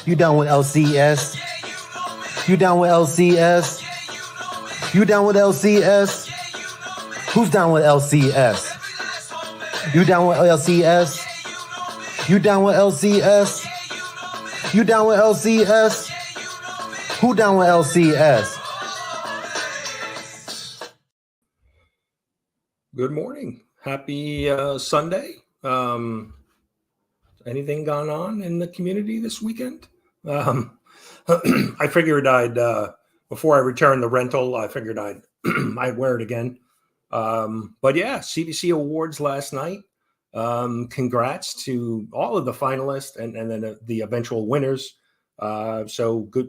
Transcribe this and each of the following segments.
You down with LCS? You down with LCS? You down with LCS? Who's down with LCS? You down with LCS? You down with LCS? You down with LCS? Who down with LCS? Good morning. Happy Sunday. Anything gone on in the community this weekend? I figured before I return the rental, I figured I'd wear it again. But yeah, CBC Awards last night. Congrats to all of the finalists and then the eventual winners. So good,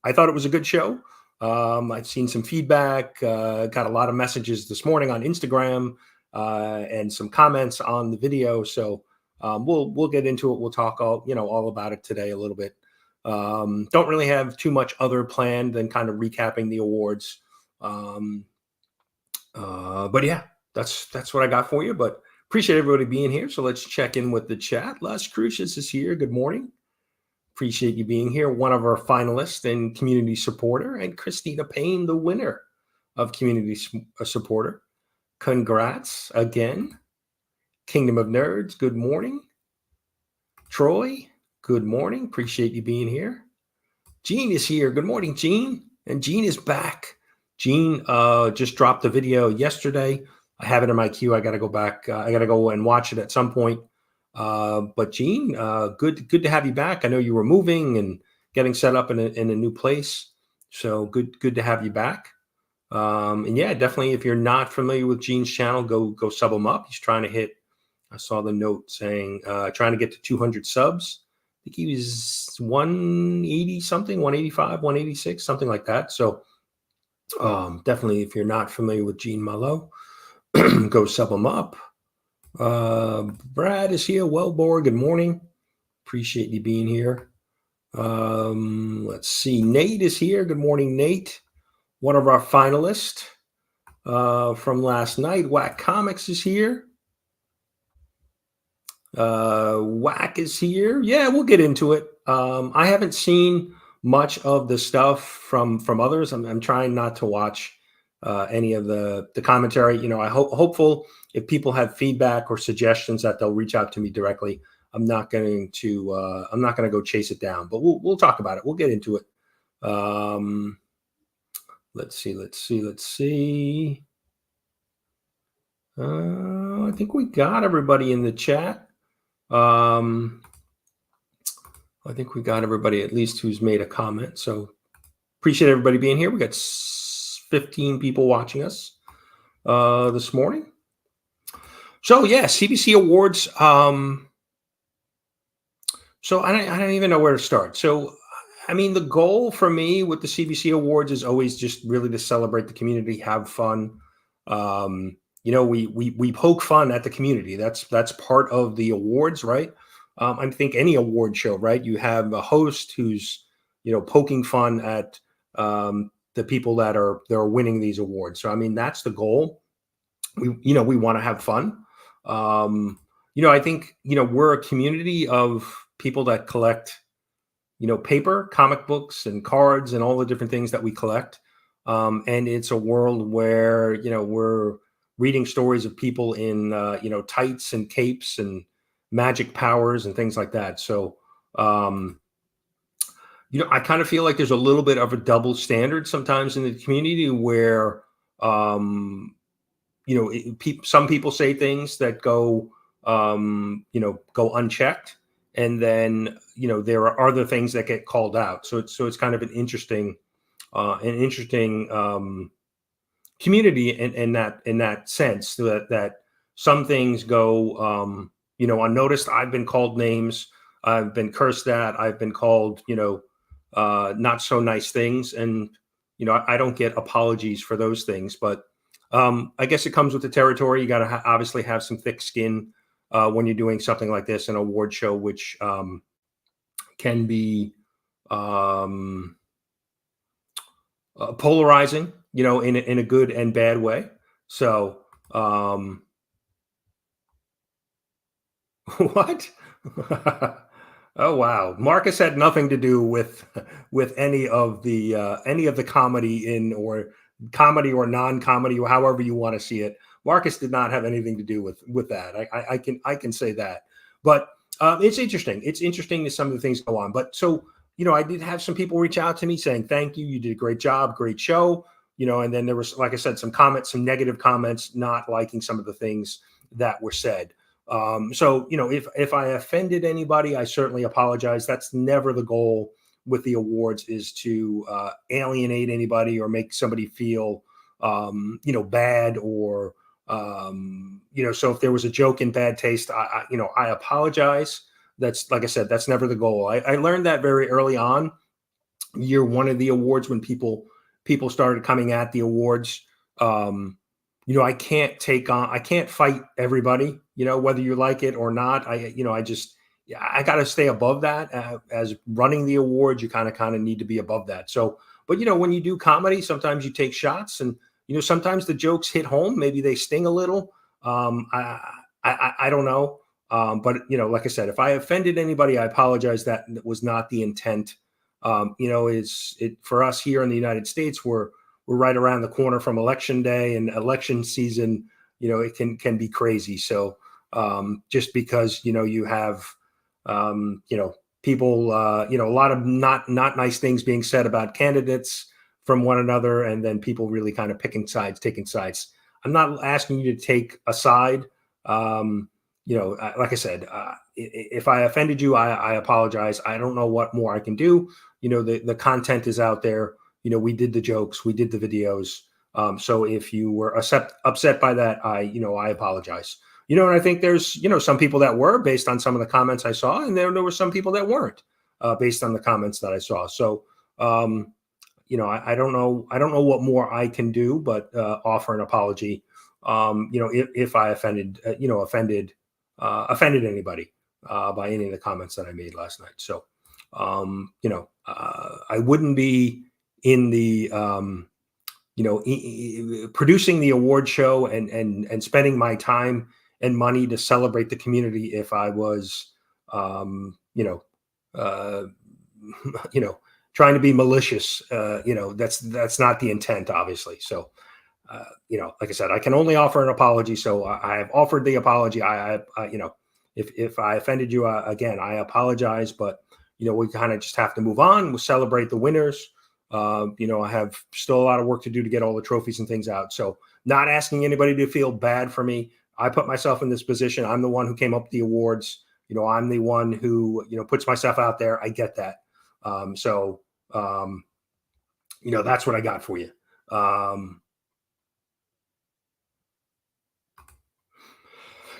I thought it was a good show. I've seen some feedback, got a lot of messages this morning on Instagram, and some comments on the video. So we'll get into it. We'll talk all about it today a little bit. Don't really have too much other planned than kind of recapping the awards. But yeah, that's what I got for you. But appreciate everybody being here. So let's check in with the chat. Lascruces is here. Good morning. Appreciate you being here. One of our finalists and community supporter, and Christina Payne, the winner of community supporter. Congrats again. Kingdom of Nerds, good morning. Troy, good morning. Appreciate you being here. Gene is here. Good morning, Gene. And Gene is back. Gene just dropped the video yesterday. I have it in my queue. I got to go back. I got to go and watch it at some point. But Gene, good to have you back. I know you were moving and getting set up in a new place. So good to have you back. And yeah, definitely, if you're not familiar with Gene's channel, go sub him up. He's trying to hit, I saw the note saying, trying to get to 200 subs. I think he was 180 something, 185, 186, something like that. So definitely, if you're not familiar with Gene Malo, go sub him up. Brad is here. Wellbore, good morning. Appreciate you being here. Let's see. Nate is here. Good morning, Nate. One of our finalists from last night. Whack Comics is here. Whack is here. Yeah, we'll get into it. I haven't seen much of the stuff from others. I'm trying not to watch any of the commentary. I hopeful if people have feedback or suggestions that they'll reach out to me directly. I'm not going to go chase it down, but we'll talk about it. We'll get into it. Let's see. I think we got everybody in the chat. I think we got everybody at least who's made a comment. So appreciate everybody being here. We got 15 people watching us this morning. So yeah, CBC Awards. So I don't even know where to start. So I mean, the goal for me with the CBC Awards is always just really to celebrate the community, have fun. We poke fun at the community. That's part of the awards, right? I think any award show, right? You have a host who's poking fun at the people that are winning these awards. So I mean, that's the goal. We want to have fun. I think we're a community of people that collect paper, comic books, and cards, and all the different things that we collect. And it's a world where we're reading stories of people in tights and capes and magic powers and things like that. So I kind of feel like there's a little bit of a double standard sometimes in the community where some people say things that go unchecked, and then there are other things that get called out. So it's kind of an interesting community in that sense, that some things go unnoticed. I've been called names. I've been cursed at. I've been called not so nice things, and I don't get apologies for those things. But I guess it comes with the territory. You got to obviously have some thick skin when you're doing something like this, an award show, which can be polarizing, in a good and bad way. So what? Oh wow, Marcus had nothing to do with any of the comedy in or comedy or non-comedy or however you want to see it. Marcus did not have anything to do with that. I can say that. But it's interesting. It's interesting that some of the things go on. But so I did have some people reach out to me saying thank you. You did a great job, great show. And then there was, like I said, some comments, some negative comments, not liking some of the things that were said. So if I offended anybody, I certainly apologize. That's never the goal with the awards, is to alienate anybody or make somebody feel bad, or so if there was a joke in bad taste, I apologize. That's, like I said, that's never the goal. I learned that very early on, year one of the awards, when people started coming at the awards. I can't fight everybody, whether you like it or not. I got to stay above that. As running the awards, you kind of need to be above that. So, but when you do comedy, sometimes you take shots, and sometimes the jokes hit home. Maybe they sting a little. I don't know. But like I said, if I offended anybody, I apologize. That was not the intent. Is it for us here in the United States? We're right around the corner from election day and election season. It can be crazy. So just because you have people, a lot of not nice things being said about candidates from one another, and then people really kind of taking sides. I'm not asking you to take a side. Like I said, if I offended you, I apologize. I don't know what more I can do. The content is out there. We did the jokes, we did the videos. So if you were upset by that, I apologize. And I think there's, some people that were, based on some of the comments I saw, and there were some people that weren't, based on the comments that I saw. So, I don't know what more I can do, but offer an apology. If I offended anybody by any of the comments that I made last night. So, I wouldn't be in the producing the award show and spending my time and money to celebrate the community if I was trying to be malicious. That's not the intent, obviously. So like I said, I can only offer an apology. So I have offered the apology. If I offended you, again, I apologize, but we kind of just have to move on. We'll celebrate the winners. I have still a lot of work to do to get all the trophies and things out. So not asking anybody to feel bad for me. I put myself in this position. I'm the one who came up with the awards. I'm the one who, puts myself out there. I get that. That's what I got for you.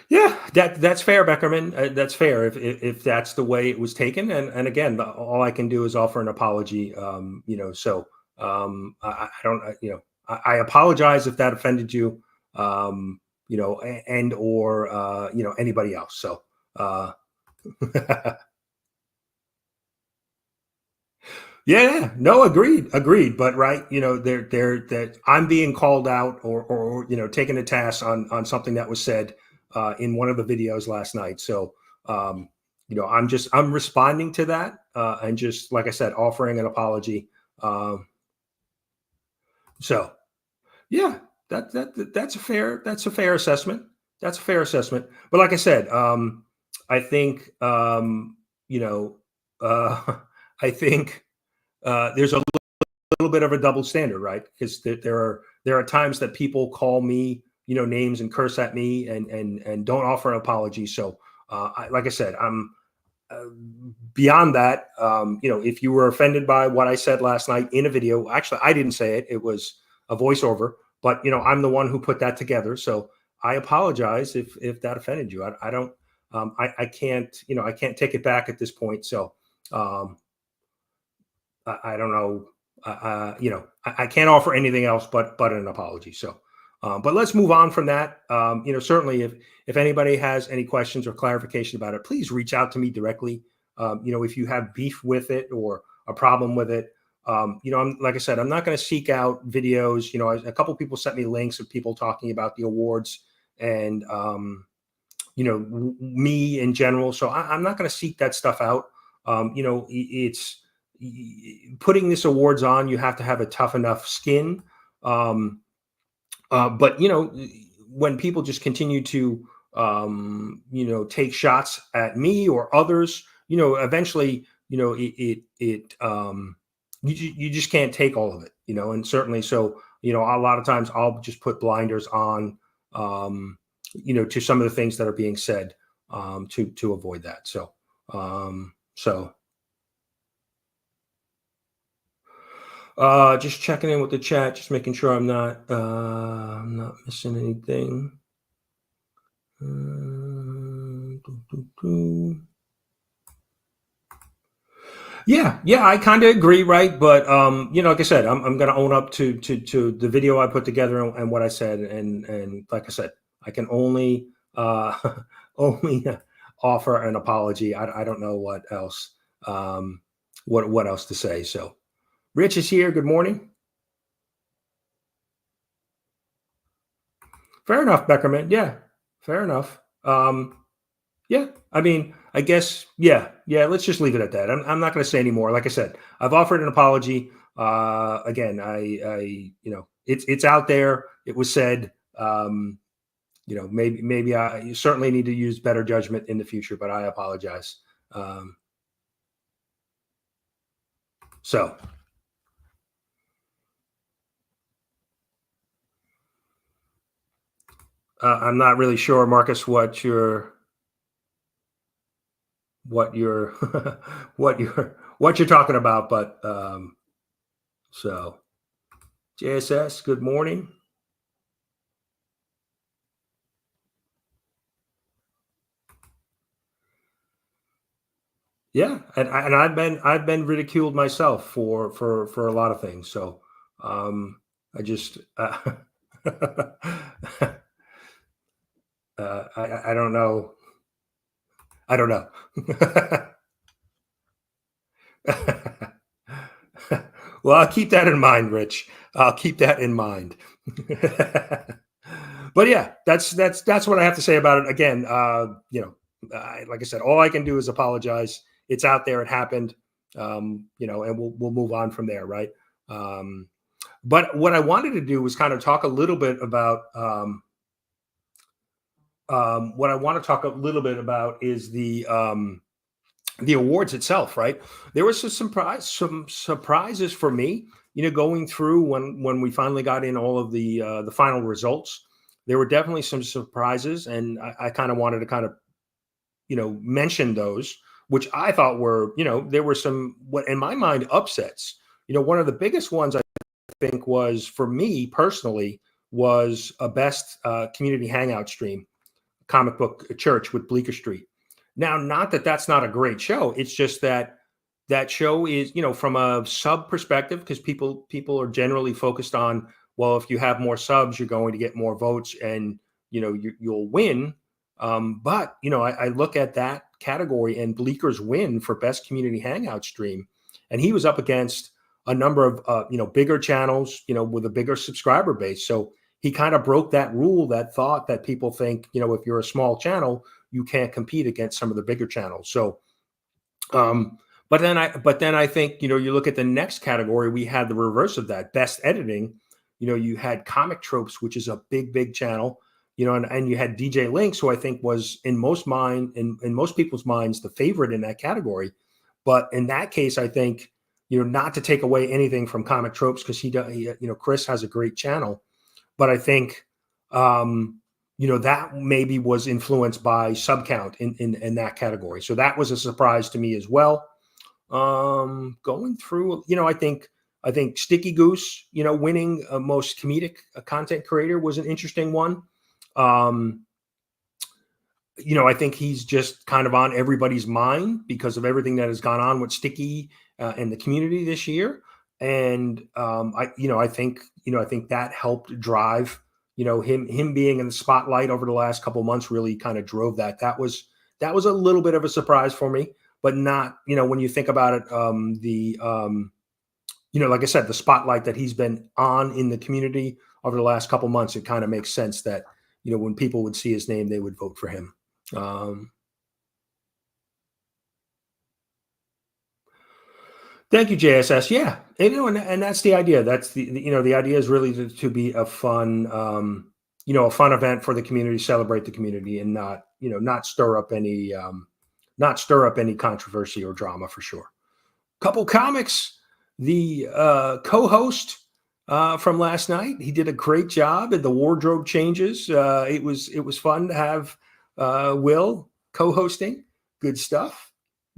Yeah, that's fair, Beckerman. That's fair if that's the way it was taken. And again, all I can do is offer an apology. I don't, I apologize if that offended you, and or anybody else. So, yeah, no, agreed. But right, that I'm being called out or taken to task on something that was said in one of the videos last night. So, I'm responding to that, and just, like I said, offering an apology. So yeah, that's a fair assessment. That's a fair assessment. But like I said, I think, I think there's a little bit of a double standard, right? Because there are times that people call me, names and curse at me and don't offer an apology. So, like I said, I'm beyond that. If you were offended by what I said last night in a video, actually, I didn't say it. It was a voiceover, but I'm the one who put that together. So I apologize if that offended you. I don't, I can't, I can't take it back at this point. So, I don't know. I can't offer anything else but an apology. So, but let's move on from that. Certainly if anybody has any questions or clarification about it, please reach out to me directly. If you have beef with it or a problem with it, like I said, I'm not going to seek out videos. A couple of people sent me links of people talking about the awards and, me in general. So I'm not going to seek that stuff out. it's putting this awards on. You have to have a tough enough skin. But when people just continue to take shots at me or others, eventually, you just can't take all of it, and certainly so, a lot of times I'll just put blinders on, to some of the things that are being said, to avoid that. So, just checking in with the chat, just making sure I'm not missing anything. Yeah, I kind of agree, right? But like I said, I'm going to own up to the video I put together and what I said, and like I said, I can only only offer an apology. I don't know what else what else to say. So, Rich is here. Good morning. Fair enough, Beckerman. Yeah, fair enough. Yeah, I mean, I guess, yeah. Let's just leave it at that. I'm not going to say any more. Like I said, I've offered an apology. Again, I it's out there. It was said. Maybe I certainly need to use better judgment in the future, but I apologize. So. I'm not really sure, Marcus, what you're what you're talking about, but so JSS, good morning. Yeah, and I've been ridiculed myself for a lot of things. So I just I don't know. I don't know. Well, I'll keep that in mind, Rich. I'll keep that in mind. But yeah, that's what I have to say about it. Again, like I said, all I can do is apologize. It's out there. It happened. And we'll move on from there, right? But what I wanted to do was kind of talk a little bit about what I want to talk a little bit about is the awards itself, right? There was some surprises for me, going through when we finally got in all of the final results. There were definitely some surprises, and I kind of wanted to kind of, mention those, which I thought were, there were some, what in my mind, upsets. One of the biggest ones I think was, for me personally, was a best community hangout stream, Comic Book Church with Bleecker Street. Now, not that that's not a great show. It's just that show is, from a sub perspective, because people are generally focused on, well, if you have more subs, you're going to get more votes and, you'll win. But, I look at that category and Bleeker's win for best community hangout stream, and he was up against a number of, bigger channels, with a bigger subscriber base. So he kind of broke that rule, that thought that people think, if you're a small channel, you can't compete against some of the bigger channels. So, but then I think, you look at the next category, we had the reverse of that, best editing. You had Comic Tropes, which is a big channel, and you had DJ Links, who I think was in most people's minds, the favorite in that category. But in that case, I think, not to take away anything from Comic Tropes, because he Chris has a great channel, but I think, that maybe was influenced by sub count in that category. So that was a surprise to me as well. Going through, I think Sticky Goose, winning most comedic content creator was an interesting one. I think he's just kind of on everybody's mind because of everything that has gone on with Sticky and the community this year. And I think that helped drive, him being in the spotlight over the last couple of months really kind of drove that. That was a little bit of a surprise for me, but not, when you think about it, like I said, the spotlight that he's been on in the community over the last couple of months, it kind of makes sense that, when people would see his name, they would vote for him. Thank you, JSS. Yeah, and, and that's the idea. That's the idea is really to be a fun, a fun event for the community, celebrate the community, and not stir up any, controversy or drama for sure. Couple Comics, the co-host from last night, he did a great job in the wardrobe changes. It was fun to have Will co-hosting. Good stuff.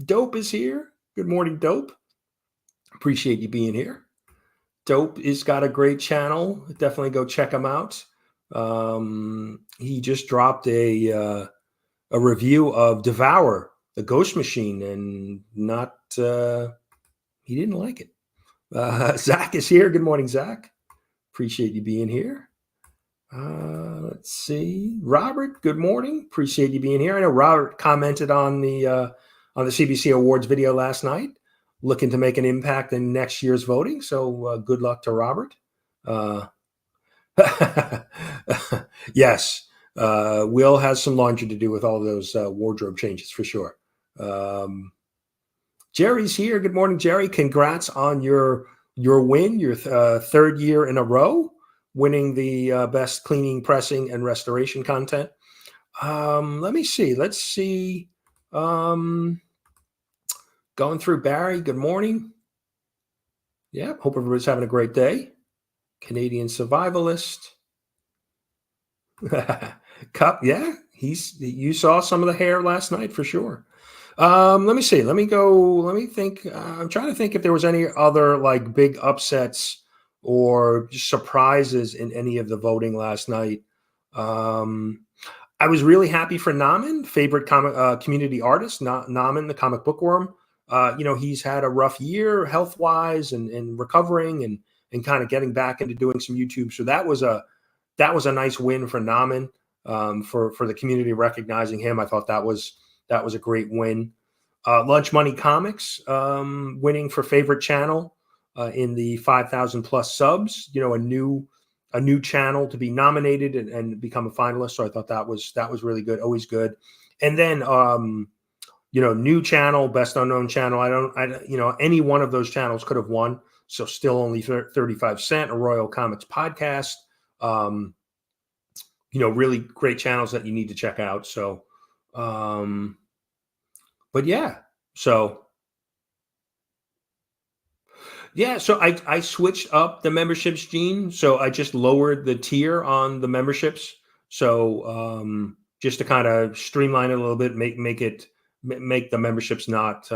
Dope is here. Good morning, Dope. Appreciate you being here. Dope has got a great channel. Definitely go check him out. He just dropped a review of Devour, the Ghost Machine, and he didn't like it. Zach is here. Good morning, Zach. Appreciate you being here. Let's see. Robert, good morning. Appreciate you being here. I know Robert commented on the CBC Awards video last night, looking to make an impact in next year's voting. So good luck to Robert. Yes, Will has some laundry to do with all those wardrobe changes for sure. Jerry's here. Good morning, Jerry. Congrats on your win, your third year in a row, winning the best cleaning, pressing, and restoration content. Let me see. Let's see. Going through Barry. Good morning. Yeah, hope everybody's having a great day. Canadian survivalist. Cup, yeah, you saw some of the hair last night for sure. Let me see. Let me think. I'm trying to think if there was any other like big upsets or surprises in any of the voting last night. I was really happy for Naman, favorite community artist, Naman, the comic bookworm. He's had a rough year health-wise and recovering and kind of getting back into doing some YouTube. So that was a nice win for Naman, for the community recognizing him. I thought that was a great win. Lunch Money Comics winning for favorite channel in the 5,000 plus subs. A new channel to be nominated and become a finalist. So I thought that was really good. Always good. And then new channel, best unknown channel. Any one of those channels could have won. So still only 35 cent, a Royal Comics podcast. Really great channels that you need to check out. So, but yeah, so I switched up the memberships, Gene. So I just lowered the tier on the memberships. So, just to kind of streamline it a little bit, make the memberships not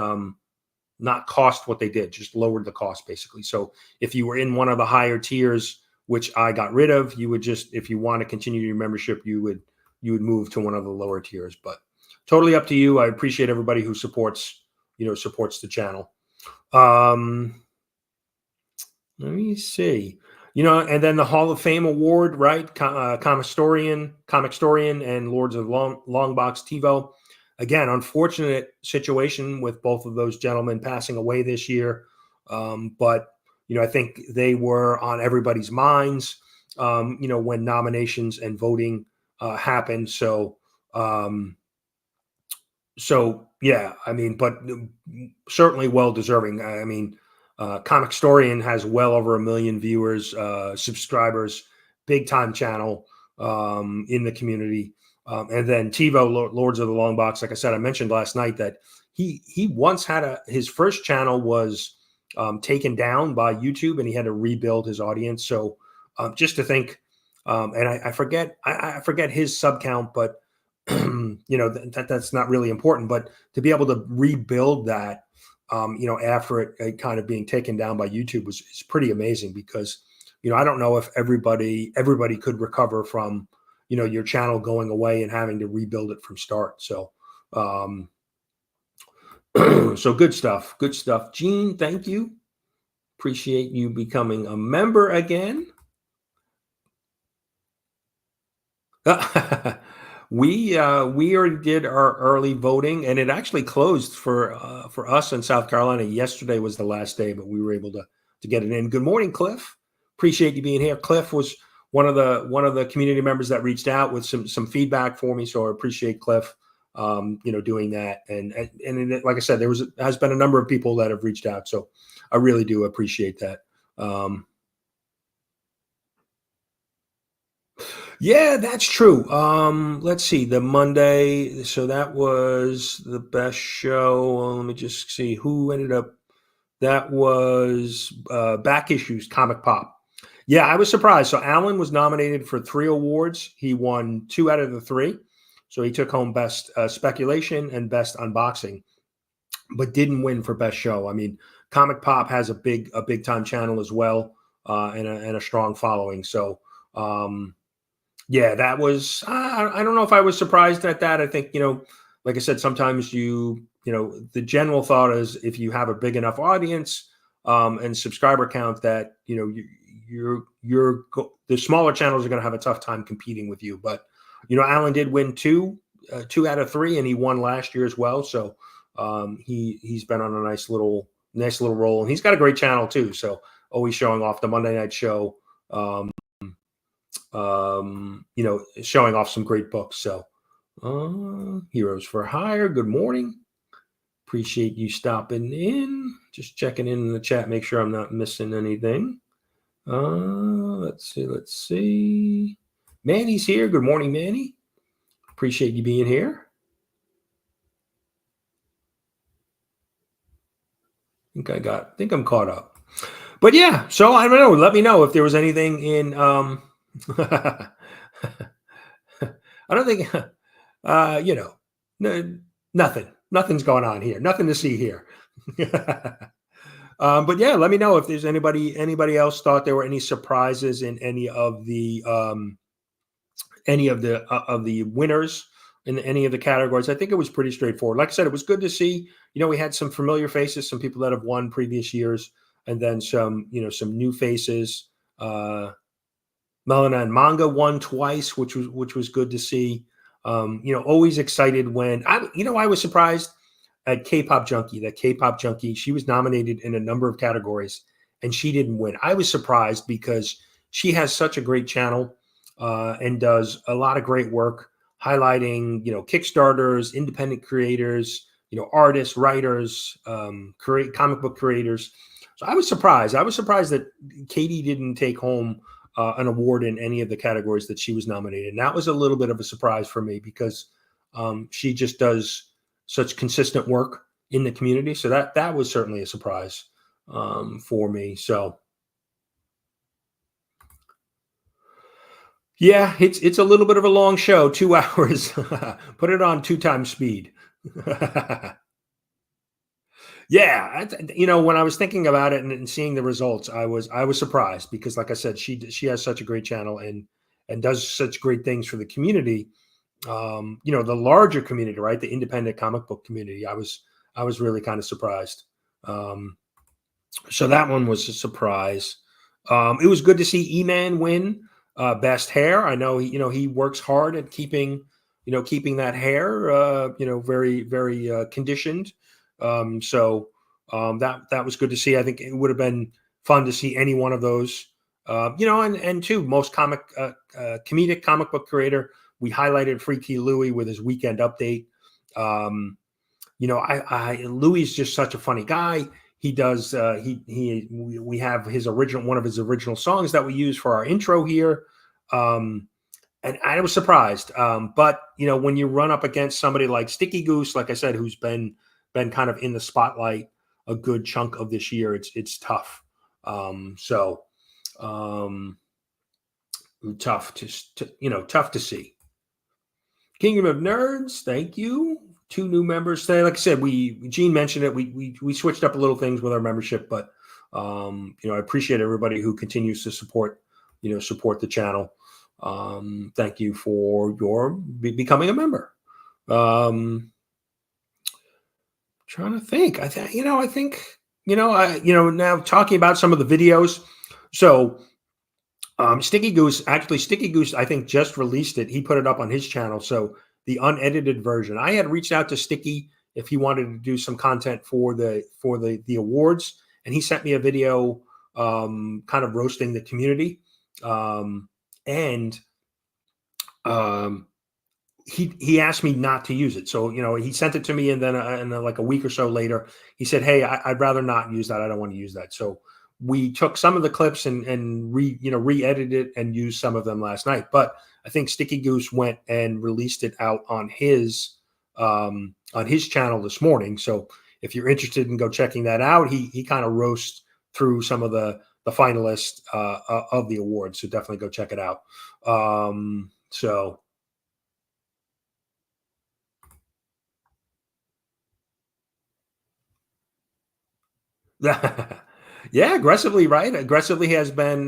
cost what they did, just lowered the cost basically. So if you were in one of the higher tiers, which I got rid of, you would just, if you want to continue your membership, you would move to one of the lower tiers, but totally up to you. I appreciate everybody who supports the channel. Let me see, and then the Hall of Fame award, right? Comicstorian and Lords of Longbox TiVo. Again, unfortunate situation with both of those gentlemen passing away this year. But, I think they were on everybody's minds, when nominations and voting happened. So, yeah, but certainly well-deserving. Comicstorian has well over 1 million viewers, subscribers, big-time channel in the community. And then TiVo, Lords of the Long Box, like I said, I mentioned last night that he once had his first channel was taken down by YouTube, and he had to rebuild his audience. So just to think, and I forget his sub count, but that's not really important. But to be able to rebuild that, after it kind of being taken down by YouTube is pretty amazing, because I don't know if everybody could recover from your channel going away and having to rebuild it from start. So, so good stuff. Gene, thank you. Appreciate you becoming a member again. We already did our early voting, and it actually closed for us in South Carolina. Yesterday was the last day, but we were able to get it in. Good morning, Cliff. Appreciate you being here. Cliff was one of the community members that reached out with some feedback for me, so I appreciate Cliff, doing that. And like I said, has been a number of people that have reached out, so I really do appreciate that. Yeah, that's true. Let's see, the Monday. So that was the best show. Let me just see who ended up. That was Back Issues Comic Pop. Yeah, I was surprised. So Alan was nominated for 3 awards. He won 2 out of the 3. So he took home Best Speculation and Best Unboxing, but didn't win for Best Show. I mean, Comic Pop has a big time channel as well, and a strong following. So yeah, that was. I don't know if I was surprised at that. I think, like I said, sometimes the general thought is if you have a big enough audience and subscriber count that the smaller channels are going to have a tough time competing with you. But Alan did win 2 out of 3, and he won last year as well. So he's been on a nice little roll, and he's got a great channel too. So always showing off the Monday night show, showing off some great books. So Heroes for Hire, good morning. Appreciate you stopping in. Just checking in the chat, make sure I'm not missing anything. Let's see. Manny's here. Good morning, Manny. Appreciate you being here. I think I'm caught up. But yeah, so I don't know. Let me know if there was anything in I don't think nothing. Nothing's going on here. Nothing to see here. But yeah, let me know if there's anybody else thought there were any surprises in any of the winners in any of the categories. I think it was pretty straightforward. Like I said, it was good to see. We had some familiar faces, some people that have won previous years, and then some new faces. Melana and Manga won twice, which was good to see. Always excited when I was surprised at K-Pop Junkie. That K-Pop Junkie, she was nominated in a number of categories and she didn't win. I was surprised because she has such a great channel and does a lot of great work highlighting, Kickstarters, independent creators, artists, writers, comic book creators. So I was surprised. I was surprised that Katie didn't take home an award in any of the categories that she was nominated. And that was a little bit of a surprise for me because she just does such consistent work in the community. So that was certainly a surprise for me. So yeah, it's a little bit of a long show, 2 hours. Put it on 2 times speed. Yeah, when I was thinking about it and seeing the results, I was surprised because, like I said, she has such a great channel and does such great things for the community. The larger community, right? The independent comic book community. I was really kind of surprised. So that one was a surprise. It was good to see E-Man win best hair. I know he works hard at keeping that hair very, very conditioned. So that was good to see. I think it would have been fun to see any one of those. And too, most comedic comic book creator. We highlighted Freaky Louie with his weekend update. Louis is just such a funny guy. He does. We have one of his original songs that we use for our intro here. And I was surprised. But when you run up against somebody like Sticky Goose, like I said, who's been kind of in the spotlight a good chunk of this year, it's tough. Tough to see. Kingdom of Nerds, thank you. 2 new members today. Like I said, Gene mentioned it. We switched up a little things with our membership, but I appreciate everybody who continues to support the channel. Thank you for your becoming a member. Trying to think. I think now talking about some of the videos. So Sticky Goose, I think just released it. He put it up on his channel. So the unedited version. I had reached out to Sticky if he wanted to do some content for the awards, and he sent me a video kind of roasting the community. And he asked me not to use it. So, he sent it to me, and then like a week or so later, he said, "Hey, I'd rather not use that. I don't want to use that." So we took some of the clips and re-edited it and used some of them last night. But I think Sticky Goose went and released it out on his channel this morning. So if you're interested in go checking that out, he kind of roasts through some of the finalists of the awards. So definitely go check it out. So. Yeah, aggressively, right? Aggressively has been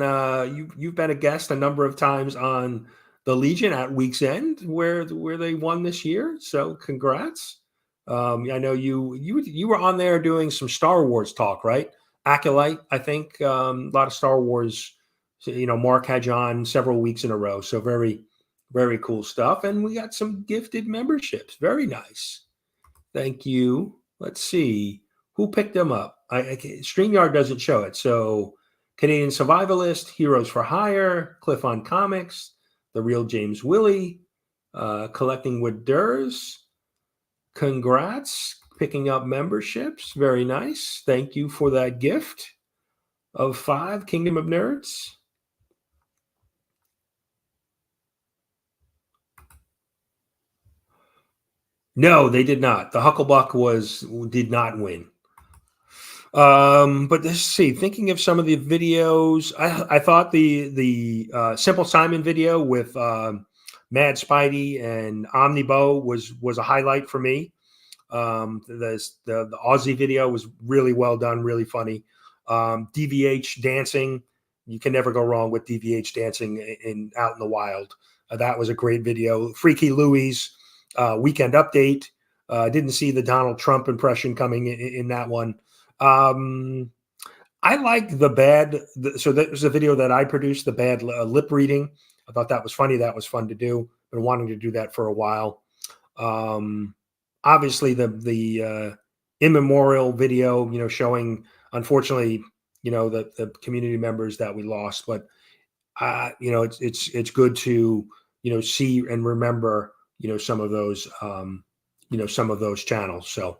you've been a guest a number of times on the Legion at Week's End, where they won this year. So congrats. I know you were on there doing some Star Wars talk, right? Acolyte, I think, a lot of Star Wars. Mark had you on several weeks in a row. So very, very cool stuff. And we got some gifted memberships. Very nice. Thank you. Let's see who picked them up. StreamYard doesn't show it. So Canadian Survivalist, Heroes for Hire, Cliff on Comics, The Real James Willie, Collecting with Derrz. Congrats, picking up memberships. Very nice. Thank you for that gift of 5, Kingdom of Nerds. No, they did not. The Hucklebuck did not win. But let's see. Thinking of some of the videos, I thought the Simple Simon video with Mad Spidey and OmniBeau was a highlight for me. The Aussie video was really well done, really funny. DVH dancing, you can never go wrong with DVH dancing out in the wild. That was a great video. Freaky Louie's weekend update. Didn't see the Donald Trump impression coming in that one. I like the bad. So that was a video that I produced, the bad lip reading. I thought that was funny. That was fun to do. Been wanting to do that for a while. Obviously the immemorial video, showing, unfortunately, the community members that we lost, but it's good to, see and remember, some of those, some of those channels. So.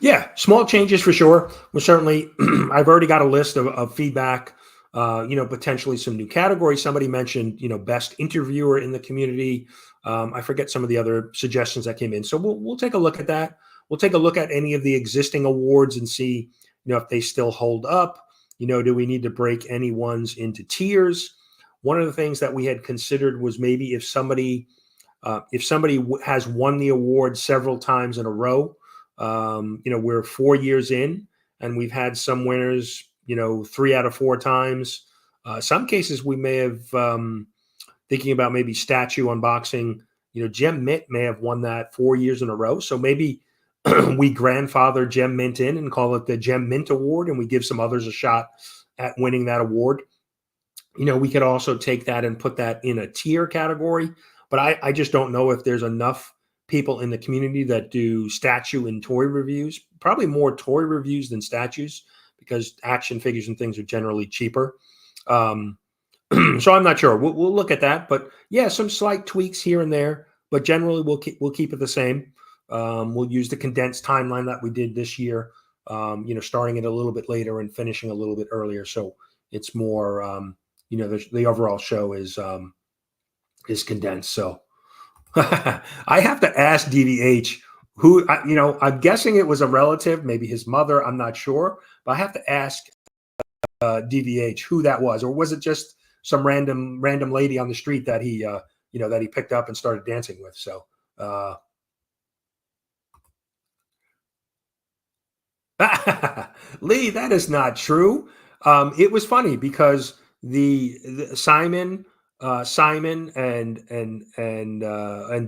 Yeah, small changes for sure. Well, certainly, I've already got a list of feedback. Potentially some new categories. Somebody mentioned, best interviewer in the community. I forget some of the other suggestions that came in. So we'll take a look at that. We'll take a look at any of the existing awards and see, if they still hold up. Do we need to break any ones into tiers? One of the things that we had considered was maybe if somebody has won the award several times in a row. We're 4 years in and we've had some winners, 3 out of 4 times. Some cases we may have, thinking about maybe statue unboxing, Gem Mint may have won that 4 years in a row. So maybe we grandfather Gem Mint in and call it the Gem Mint Award, and we give some others a shot at winning that award. We could also take that and put that in a tier category, but I just don't know if there's enough people in the community that do statue and toy reviews, probably more toy reviews than statues because action figures and things are generally cheaper. So I'm not sure. We'll look at that, but yeah, some slight tweaks here and there, but generally we'll keep it the same. We'll use the condensed timeline that we did this year, starting it a little bit later and finishing a little bit earlier. So it's more, the overall show is condensed. So I have to ask DVH who, I'm guessing it was a relative, maybe his mother. I'm not sure, but I have to ask DVH who that was, or was it just some random lady on the street that he, that he picked up and started dancing with. So, Lee, that is not true. It was funny because the Simon and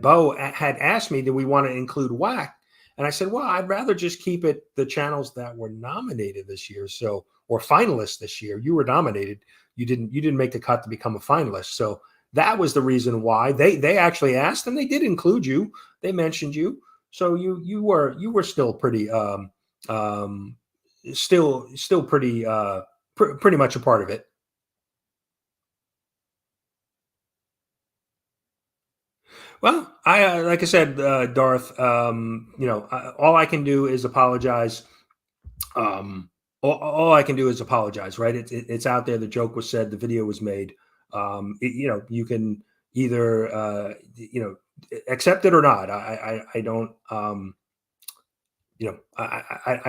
Bo had asked me, do we want to include WAC? And I said, well, I'd rather just keep it the channels that were nominated this year. So, or finalists this year. You were nominated. You didn't make the cut to become a finalist. So that was the reason why they actually asked, and they did include you. They mentioned you. So you were still pretty still pretty pretty much a part of it. Well, I like I said, Darth. All I can do is apologize. All I can do is apologize. Right? It's out there. The joke was said. The video was made. You can either accept it or not. I don't. I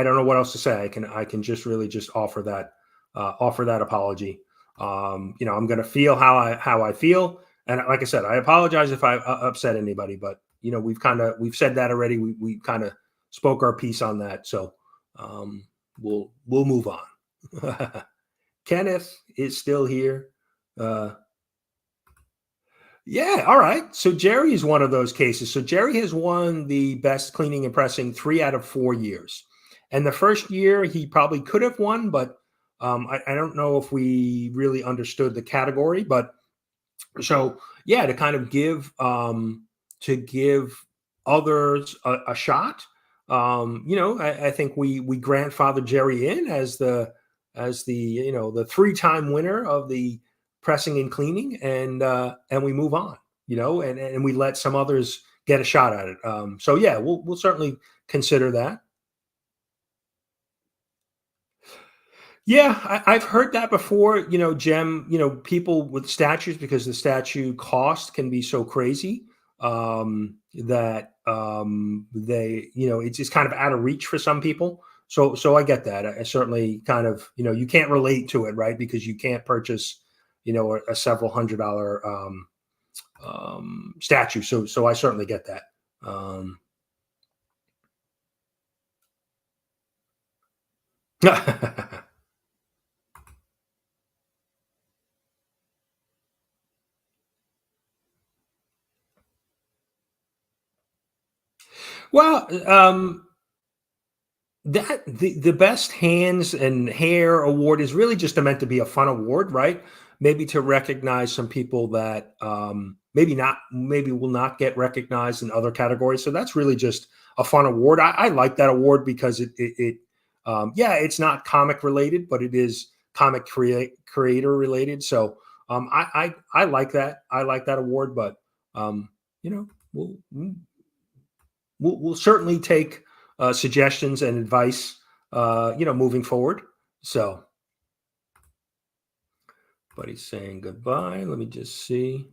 don't know what else to say. I can just really just offer that apology. I'm going to feel how I feel. And like I said, I apologize if I upset anybody, but we've said that already. We kind of spoke our piece on that. So we'll move on. Kenneth is still here. Yeah. All right. So Jerry is one of those cases. So Jerry has won the best cleaning and pressing 3 out of 4 years. And the first year he probably could have won, but I don't know if we really understood the category. But so yeah, to kind of give others a shot. I think we grandfathered Jerry in as the 3-time winner of the pressing and cleaning, and we move on, and we let some others get a shot at it. So yeah, we'll certainly consider that. Yeah, I've heard that before. Jem, people with statues, because the statue cost can be so crazy that they, it's just kind of out of reach for some people. So I get that. I certainly kind of, you can't relate to it, right? Because you can't purchase, a several $100 statue. So I certainly get that. Well, that the best hands and hair award is really just meant to be a fun award, right? Maybe to recognize some people that maybe will not get recognized in other categories. So that's really just a fun award. I like that award because it's not comic related, but it is comic creator related. So I like that. I like that award, but we'll certainly take suggestions and advice, moving forward. So, but he's saying goodbye. Let me just see.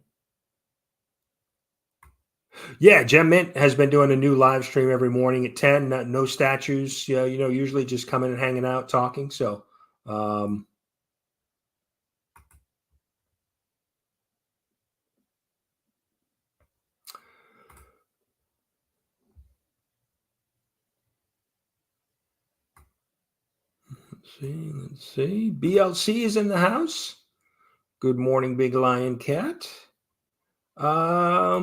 Yeah, Gem Mint has been doing a new live stream every morning at 10. No statues. Usually just coming and hanging out, talking. So, let's see. BLC is in the house. Good morning, Big Lion Cat. Let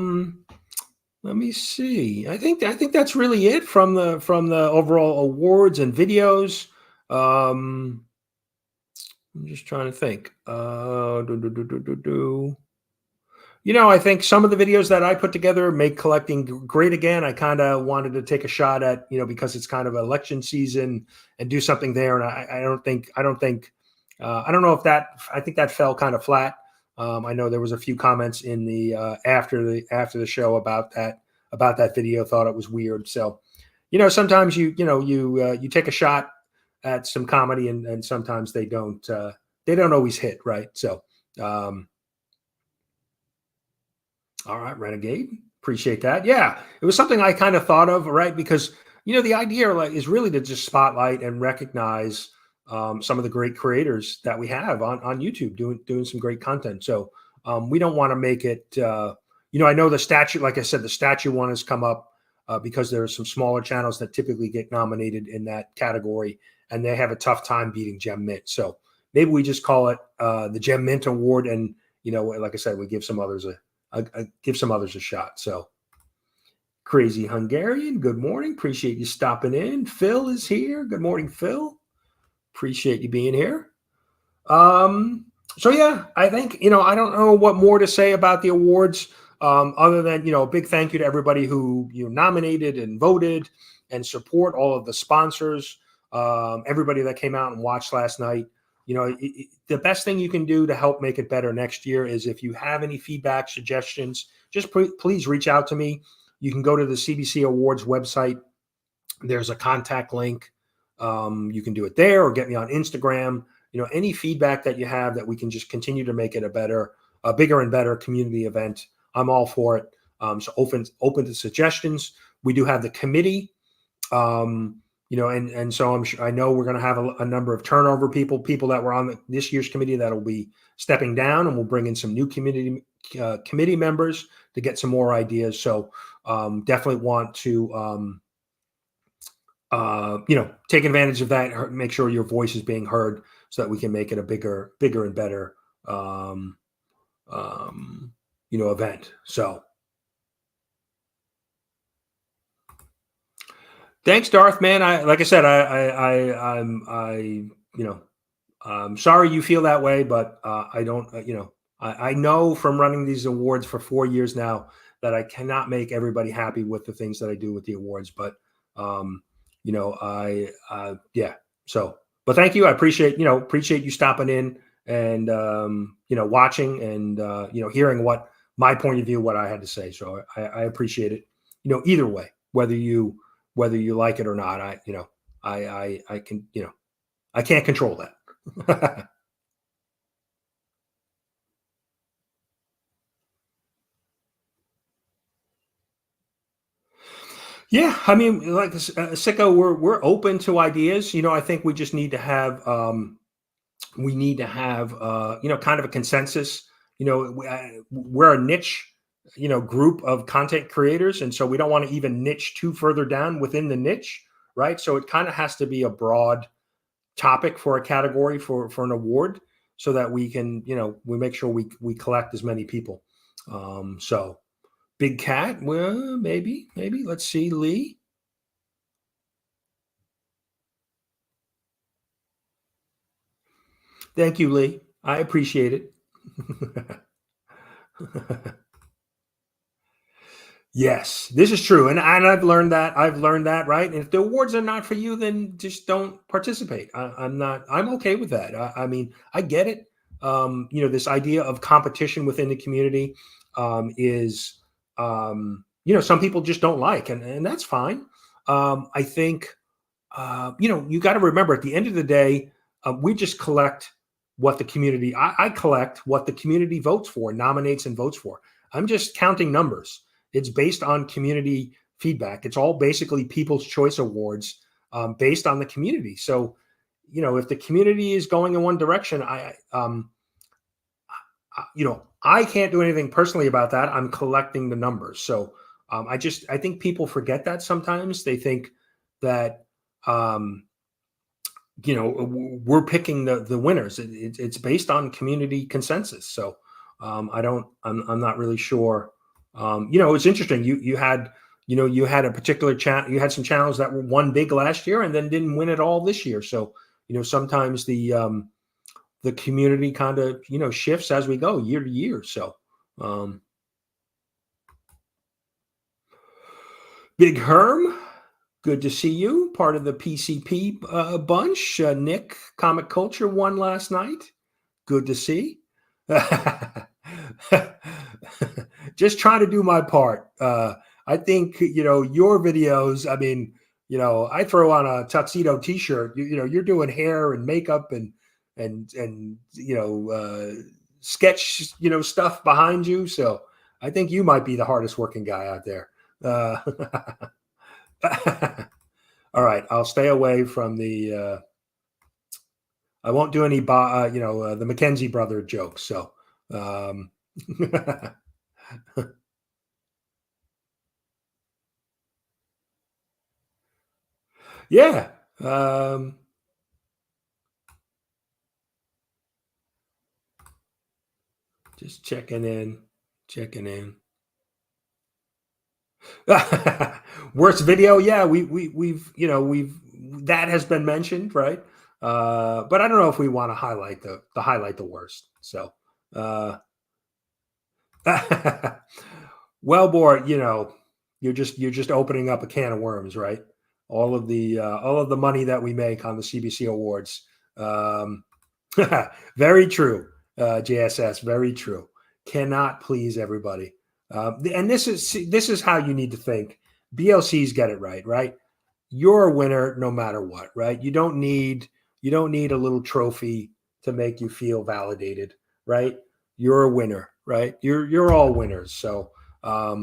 me see. I think that's really it from the overall awards and videos. I'm just trying to think. I think some of the videos that I put together make collecting great again. I kind of wanted to take a shot at, because it's kind of election season and do something there. And I don't know if I think that fell kind of flat. I know there was a few comments in the after the show about that video. Thought it was weird. So, sometimes you take a shot at some comedy, and sometimes they don't always hit, right? So, all right, Renegade, appreciate that. Yeah, it was something I kind of thought of, right? Because the idea is really to just spotlight and recognize some of the great creators that we have on YouTube doing some great content. So we don't want to make it, I know the statue, like I said, the statue one has come up because there are some smaller channels that typically get nominated in that category, and they have a tough time beating Gem Mint. So maybe we just call it the Gem Mint Award, and like I said, we give some others a shot. So Crazy Hungarian, good morning. Appreciate you stopping in. Phil is here. Good morning, Phil. Appreciate you being here. So yeah, I think, I don't know what more to say about the awards, other than, a big thank you to everybody who nominated and voted, and support all of the sponsors, everybody that came out and watched last night. the best thing you can do to help make it better next year is if you have any feedback, suggestions, just please reach out to me. You can go to the CBC Awards website. There's a contact link. You can do it there or get me on Instagram. Any feedback that you have that we can just continue to make it a bigger and better community event. I'm all for it. So open to suggestions. We do have the committee. And so I know we're going to have a number of turnover people that were on this year's committee that'll be stepping down, and we'll bring in some new committee members to get some more ideas. So definitely want to, take advantage of that, make sure your voice is being heard so that we can make it a bigger and better, event. So. Thanks, Darth, man. Like I said, I'm sorry you feel that way, but I don't, I know from running these awards for 4 years now that I cannot make everybody happy with the things that I do with the awards. But, So, but thank you. I appreciate you stopping in and, watching and, hearing what my point of view, what I had to say. So I appreciate it, either way, whether you like it or not. I can't control that. Yeah, I mean, like Sicko, we're open to ideas. I think we just need to have kind of a consensus. We're a niche, group of content creators, and so we don't want to even niche too further down within the niche, right? So it kind of has to be a broad topic for a category for an award, so that we can, we make sure we collect as many people. So. Big Cat, well, maybe. Let's see, Lee. Thank you, Lee. I appreciate it. Yes, this is true. And I've learned that. Right? And if the awards are not for you, then just don't participate. I'm okay with that. I mean, I get it. This idea of competition within the community is... some people just don't like, and that's fine. I think, you got to remember at the end of the day, we just collect what the community, I collect what the community votes for, nominates and votes for. I'm just counting numbers. It's based on community feedback. It's all basically People's Choice Awards based on the community. So, if the community is going in one direction, I can't do anything personally about that. I'm collecting the numbers. So I think people forget that sometimes. They think that, we're picking the winners. It's based on community consensus. So I'm not really sure. It's interesting. You had a particular you had some channels that won big last year and then didn't win at all this year. So, sometimes the community kind of, shifts as we go year to year. So, Big Herm, good to see you. Part of the PCP bunch. Nick, Comic Culture won last night. Good to see. Just trying to do my part. I think, your videos, I mean, I throw on a tuxedo t-shirt, you're doing hair and makeup and sketch, stuff behind you. So I think you might be the hardest working guy out there. All right. I'll stay away from the, I won't do any, the Mackenzie brother jokes. So, yeah. Just checking in. Worst video. Yeah. We've that has been mentioned. Right. But I don't know if we want to highlight the worst. So, well, boy, you're just opening up a can of worms, right? All of the money that we make on the CBC Awards. Very true, JSS. Very true. Cannot please everybody, and this is how you need to think. BLCs get it right, right? You're a winner no matter what, right? You don't need a little trophy to make you feel validated, right? You're a winner, right? You're all winners. So I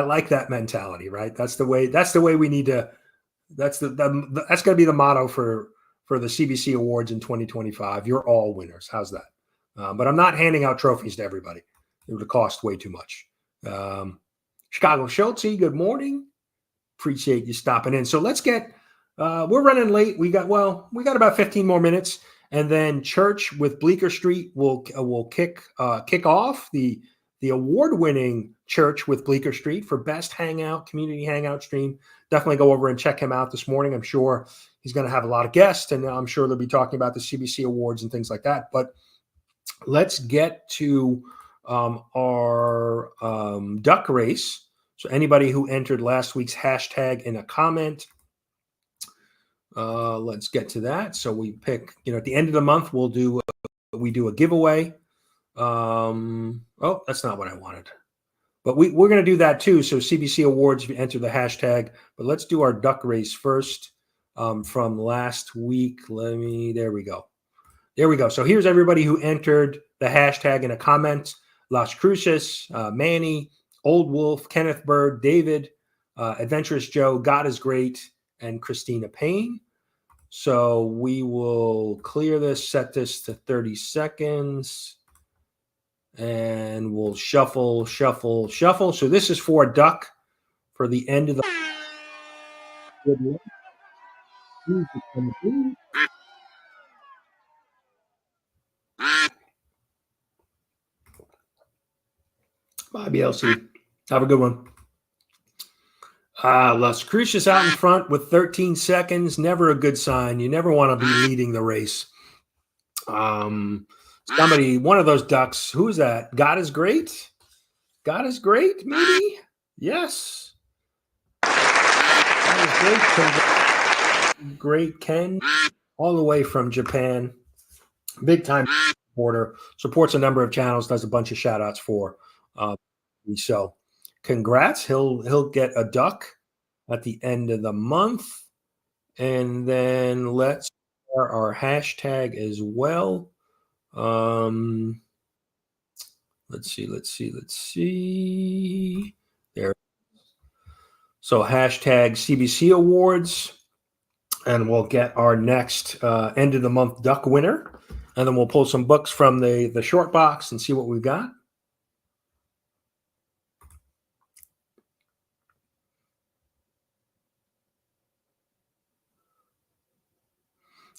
like that mentality, right? That's the way we need to. That's that's going to be the motto for the CBC Awards in 2025. You're all winners. How's that? But I'm not handing out trophies to everybody. It would cost way too much. Chicago Schultze, good morning. Appreciate you stopping in. So let's get. We're running late. We got about 15 more minutes, and then Church with Bleecker Street will kick off the award-winning Church with Bleecker Street for best community hangout stream. Definitely go over and check him out this morning. I'm sure he's going to have a lot of guests, and I'm sure they'll be talking about the CBC Awards and things like that. But let's get to our duck race. So anybody who entered last week's hashtag in a comment, let's get to that. So we pick, at the end of the month, we do a giveaway. Oh, that's not what I wanted. But we're going to do that too. So CBC Awards, if you enter the hashtag. But let's do our duck race first from last week. There we go. So here's everybody who entered the hashtag in a comment. lascruces, Manny, Old Wolf, Kenneth Bird, David, Adventurous Joe, God is Great, and Christina Payne. So we will clear this, set this to 30 seconds. And we'll shuffle. So this is for a duck for the end of the. Bye, BLC. Have a good one. lascruces out in front with 13 seconds. Never a good sign. You never want to be leading the race. Somebody, one of those ducks. Who's that? God is Great. God is Great, maybe? Yes. God is Great. Ken, all the way from Japan. Big time supporter. Supports a number of channels. Does a bunch of shout outs for. So congrats. He'll get a duck at the end of the month. And then let's share our hashtag as well. Let's see. There. So hashtag CBC Awards, and we'll get our next end of the month duck winner, and then we'll pull some books from the short box and see what we've got.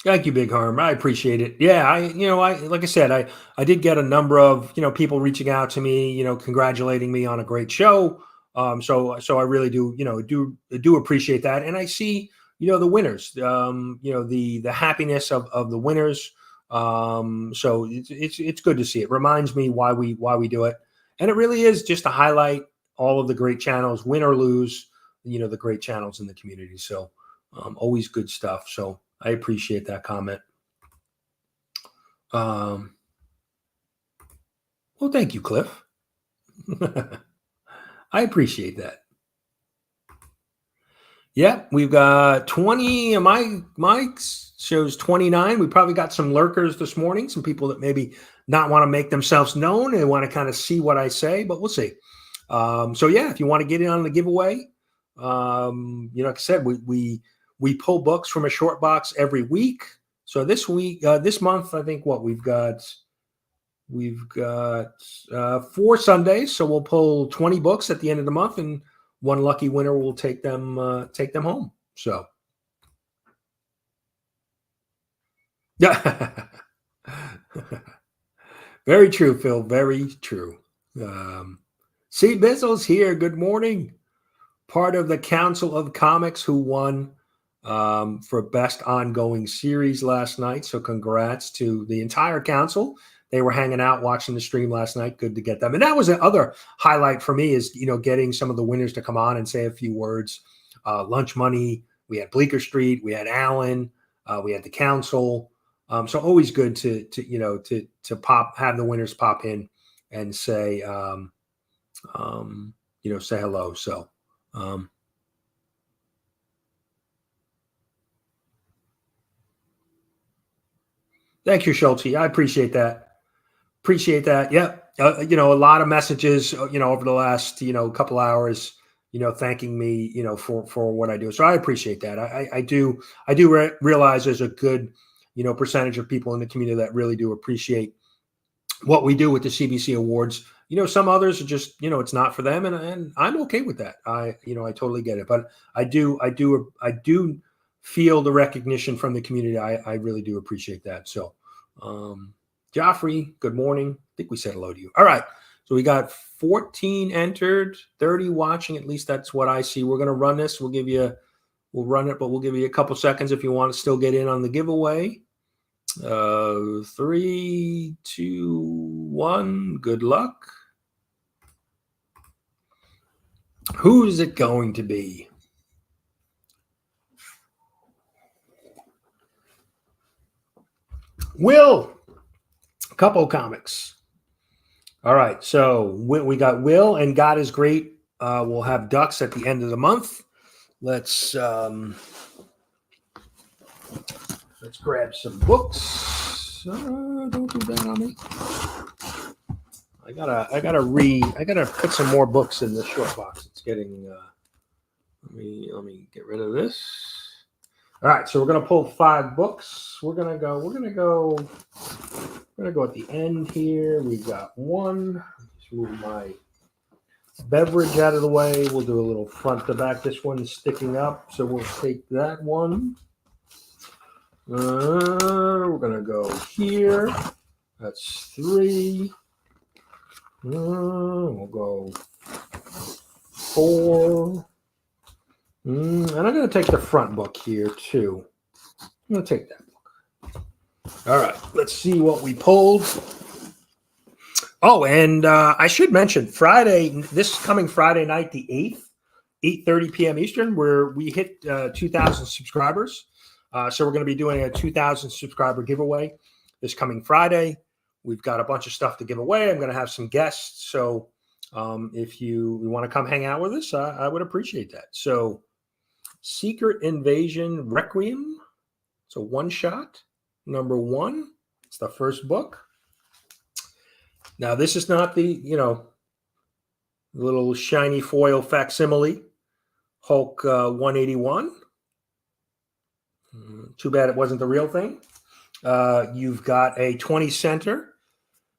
Thank you, Big Harm. I appreciate it. Yeah, I like I said, I did get a number of people reaching out to me, congratulating me on a great show. So I really do do appreciate that, and I see the winners, the happiness of the winners. So it's good to see. It reminds me why we do it, and it really is just to highlight all of the great channels, win or lose, the great channels in the community. So always good stuff. So I appreciate that comment. Well, thank you, Cliff. I appreciate that. Yeah, we've got 20. My shows 29. We probably got some lurkers this morning, some people that maybe not want to make themselves known and want to kind of see what I say, but we'll see. So yeah, if you want to get in on the giveaway, like I said, we pull books from a short box every week. So this month, I think we've got 4 Sundays. So we'll pull 20 books at the end of the month, and one lucky winner will take them home. So yeah, very true, Phil. Very true. C Bizzle's here. Good morning. Part of the Council of Comics who won for best ongoing series last night. So congrats to the entire council. They were hanging out watching the stream last night. Good to get them. And that was another highlight for me is, getting some of the winners to come on and say a few words. Lunch Money. We had Bleecker Street. We had Alan. We had the council. So always good to have the winners pop in and say, say hello. So, thank you, Schulte. I appreciate that. Yeah. A lot of messages, over the last, couple hours, thanking me, for what I do. So I appreciate that. I do realize there's a good, percentage of people in the community that really do appreciate what we do with the CBC Awards. Some others are just, it's not for them, and I'm okay with that. I totally get it, but I do feel the recognition from the community. I really do appreciate that. So, Joffrey, good morning. I think we said hello to you. All right. So we got 14 entered, 30 watching. At least that's what I see. We're going to run this. We'll run it, but we'll give you a couple seconds if you want to still get in on the giveaway. 3, 2, 1. Good luck. Who's it going to be? Will. Couple comics. All right, so we got Will and God is Great. We'll have Ducks at the end of the month. Let's grab some books. Don't do that on me. I gotta put some more books in the short box. It's getting. Let me get rid of this. All right, so we're gonna pull 5 books. We're gonna go at the end here. We've got one. Just move my beverage out of the way. We'll do a little front to back. This one's sticking up, so we'll take that one. We're gonna go here. That's 3. We'll go 4. And I'm going to take the front book here, too. I'm going to take that book. All right. Let's see what we pulled. Oh, and I should mention this coming Friday night, the 8th, 8:30 p.m. Eastern, where we hit 2,000 subscribers. So we're going to be doing a 2,000 subscriber giveaway this coming Friday. We've got a bunch of stuff to give away. I'm going to have some guests. So if you want to come hang out with us, I would appreciate that. So Secret Invasion Requiem. It's a one-shot, number 1. It's the first book. Now, this is not the, little shiny foil facsimile Hulk 181. Too bad it wasn't the real thing. You've got a 20 center.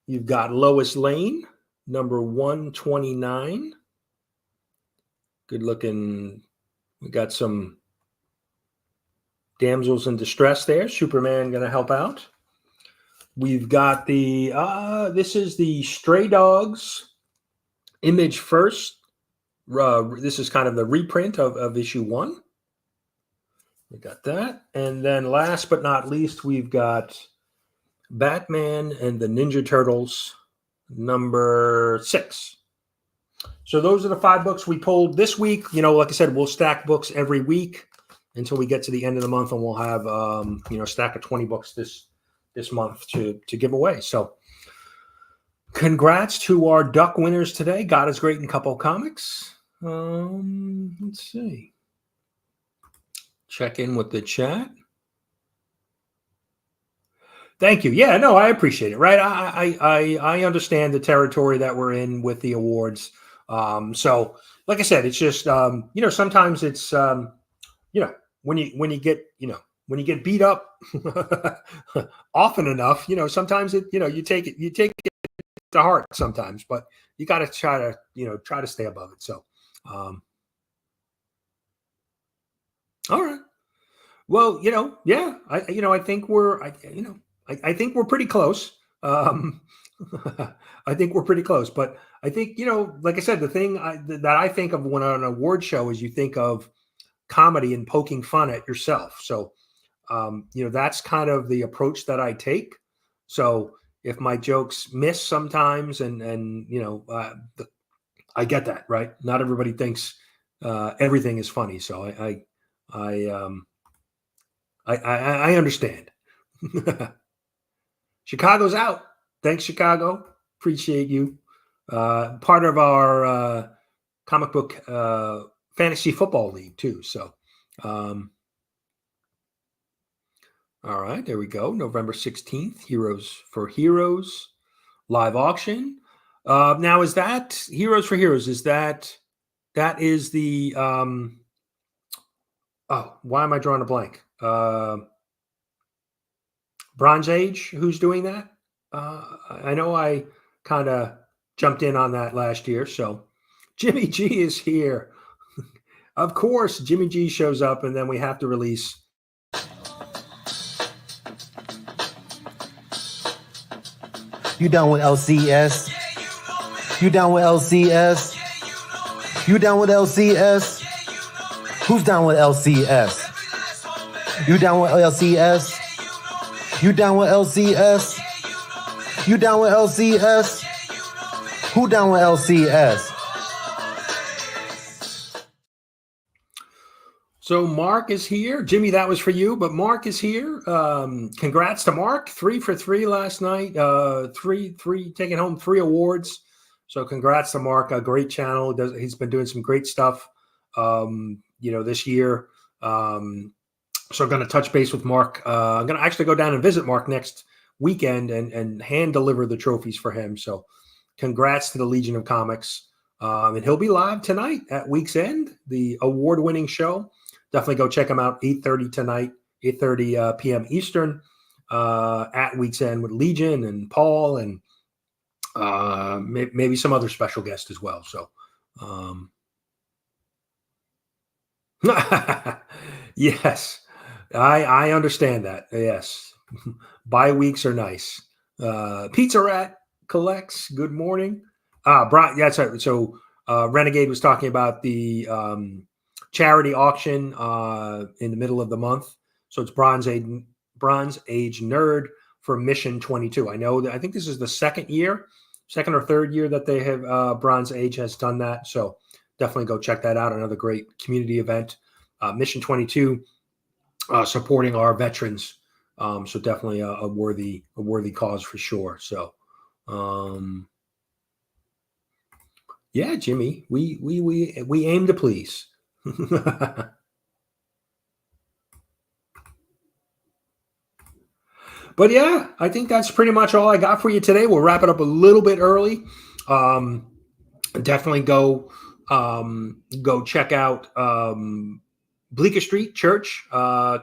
You've got Lois Lane, number 129. Good looking. We got some damsels in distress there. Superman going to help out. We've got this is the Stray Dogs Image First. This is kind of the reprint of issue 1. We got that. And then last but not least, we've got Batman and the Ninja Turtles, number 6. So those are the 5 books we pulled this week. Like I said, we'll stack books every week until we get to the end of the month, and we'll have a stack of 20 books this month to give away. So congrats to our Duck winners today. God is Great and Couple Comics. Let's see. Check in with the chat. Thank you. Yeah, no, I appreciate it. Right, I understand the territory that we're in with the awards. So, like I said, it's just sometimes it's when you get beat up often enough, sometimes you take it to heart sometimes, but you got to try to stay above it. So, all right. Well, yeah, I think we're pretty close. I think we're pretty close, but I think, like I said, the thing that I think of when on an award show is you think of comedy and poking fun at yourself. So, that's kind of the approach that I take. So if my jokes miss sometimes and I get that, right? Not everybody thinks everything is funny. So I understand. Chicago's out. Thanks, Chicago. Appreciate you. Part of our comic book fantasy football league too. So, all right, there we go. November 16th, Heroes for Heroes live auction. Now, is that Heroes for Heroes? Is that is the oh, why am I drawing a blank? Bronze Age, who's doing that? I know I kind of jumped in on that last year. So Jimmy G is here. Of course, Jimmy G shows up, and then we have to release. You down with LCS? You down with LCS? You down with LCS? Who's down with LCS? You down with LCS? You down with LCS? You down with LCS? Who down with LCS? So Mark is here. Jimmy, that was for you, but Mark is here. Congrats to Mark. 3 for 3 last night. Three taking home 3 awards. So congrats to Mark. A great channel. He's been doing some great stuff, this year. So I'm going to touch base with Mark. I'm going to actually go down and visit Mark next weekend and hand deliver the trophies for him. So congrats to the Legion of Comics. And he'll be live tonight at Week's End, the award-winning show. Definitely go check him out, 8:30 tonight, 8:30 p.m. Eastern at Week's End with Legion and Paul and maybe some other special guest as well. So yes. I understand that. Yes. Bye weeks are nice. Pizza Rat collects. Good morning. Brian, yeah, that's right. So Renegade was talking about the charity auction in the middle of the month. So it's Bronze Age Nerd for Mission 22. I think this is the second or third year that they have Bronze Age has done that. So definitely go check that out. Another great community event. Mission 22. Supporting our veterans, so definitely a worthy cause for sure. So, yeah, Jimmy, we aim to please. But yeah, I think that's pretty much all I got for you today. We'll wrap it up a little bit early. Definitely go check out. Bleecker Street Church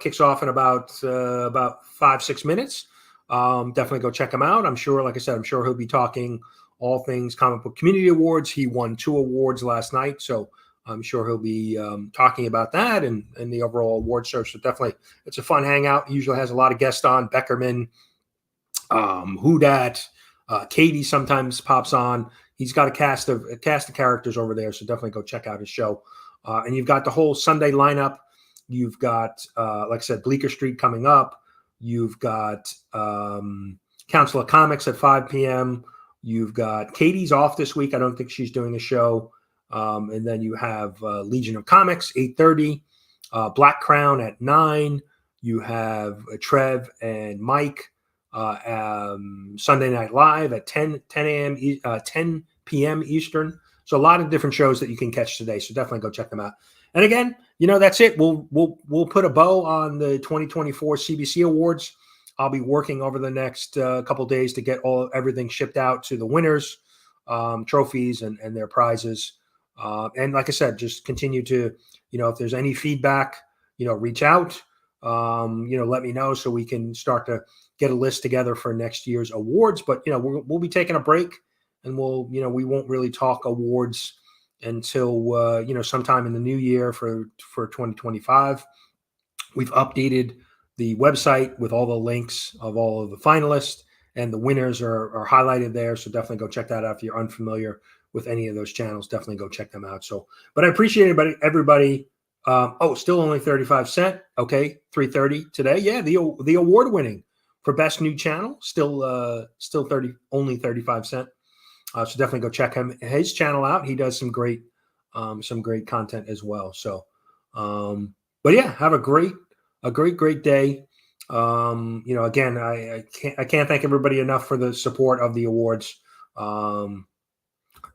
kicks off in about 5-6 minutes. Definitely go check him out. I'm sure, like I said, he'll be talking all things comic book community awards. He won 2 awards last night, so I'm sure he'll be talking about that and the overall award search. So definitely, it's a fun hangout. He usually has a lot of guests on. Beckerman, Hoot, Katie sometimes pops on. He's got a cast of characters over there, so definitely go check out his show. And you've got the whole Sunday lineup. You've got, like I said, Bleecker Street coming up. You've got Council of Comics at 5 p.m. You've got Katie's off this week. I don't think she's doing a show. And then you have Legion of Comics, 8:30. Black Crown at 9. You have Trev and Mike Sunday Night Live at 10 p.m. Eastern. So a lot of different shows that you can catch today. So definitely go check them out. And again, that's it. We'll put a bow on the 2024 CBC Awards. I'll be working over the next couple of days to get everything shipped out to the winners, trophies and their prizes. And like I said, just continue to, if there's any feedback, reach out, let me know so we can start to get a list together for next year's awards. But, we'll be taking a break. And we won't really talk awards until, sometime in the new year for 2025. We've updated the website with all the links of all of the finalists, and the winners are highlighted there. So definitely go check that out. If you're unfamiliar with any of those channels, definitely go check them out. So, but I appreciate everybody. Still only 35 cents. Okay. 3:30 today. Yeah. The award winning for best new channel, still only 35 cents. So definitely go check his channel out. He does some great content as well. So, but yeah, have a great day. You know, again, I can't thank everybody enough for the support of the awards.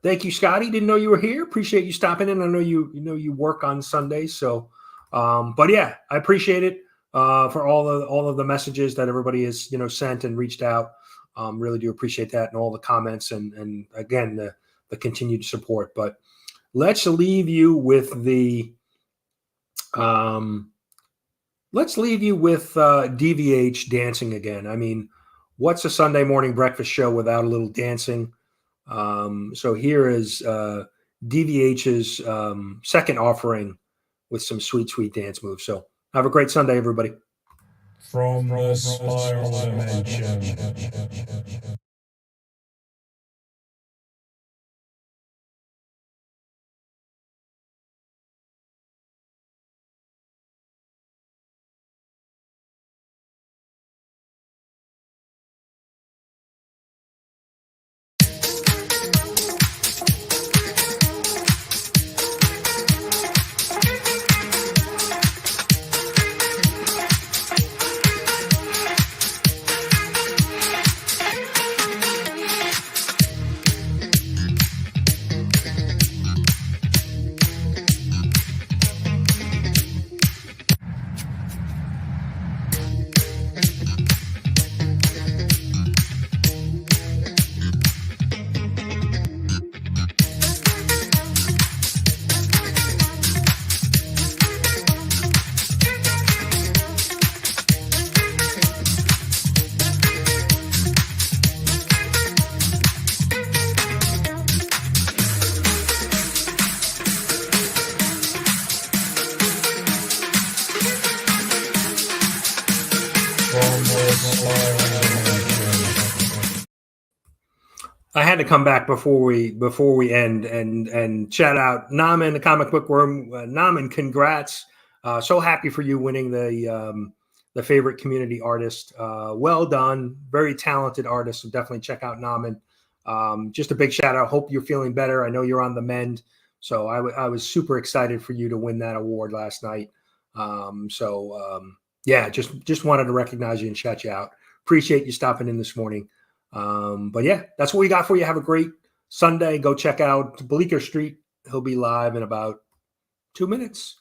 Thank you, Scotty. Didn't know you were here. Appreciate you stopping in. I know you work on Sundays, so but yeah, I appreciate it for all of the messages that everybody has sent and reached out. Really do appreciate that, and all the comments and again the continued support. But let's leave you with DVH dancing again. I mean, what's a Sunday morning breakfast show without a little dancing? So here is DVH's second offering with some sweet dance moves. So have a great Sunday, everybody. From the spiral dimension. I had to come back before we end and shout out Naman, the comic book room. Naman, congrats! So happy for you winning the favorite community artist. Well done, very talented artist. So definitely check out Naman. Just a big shout out. Hope you're feeling better. I know you're on the mend. So I was super excited for you to win that award last night. Yeah, just wanted to recognize you and shout you out. Appreciate you stopping in this morning. But yeah, that's what we got for you. Have a great Sunday. Go check out Bleecker Street. He'll be live in about 2 minutes.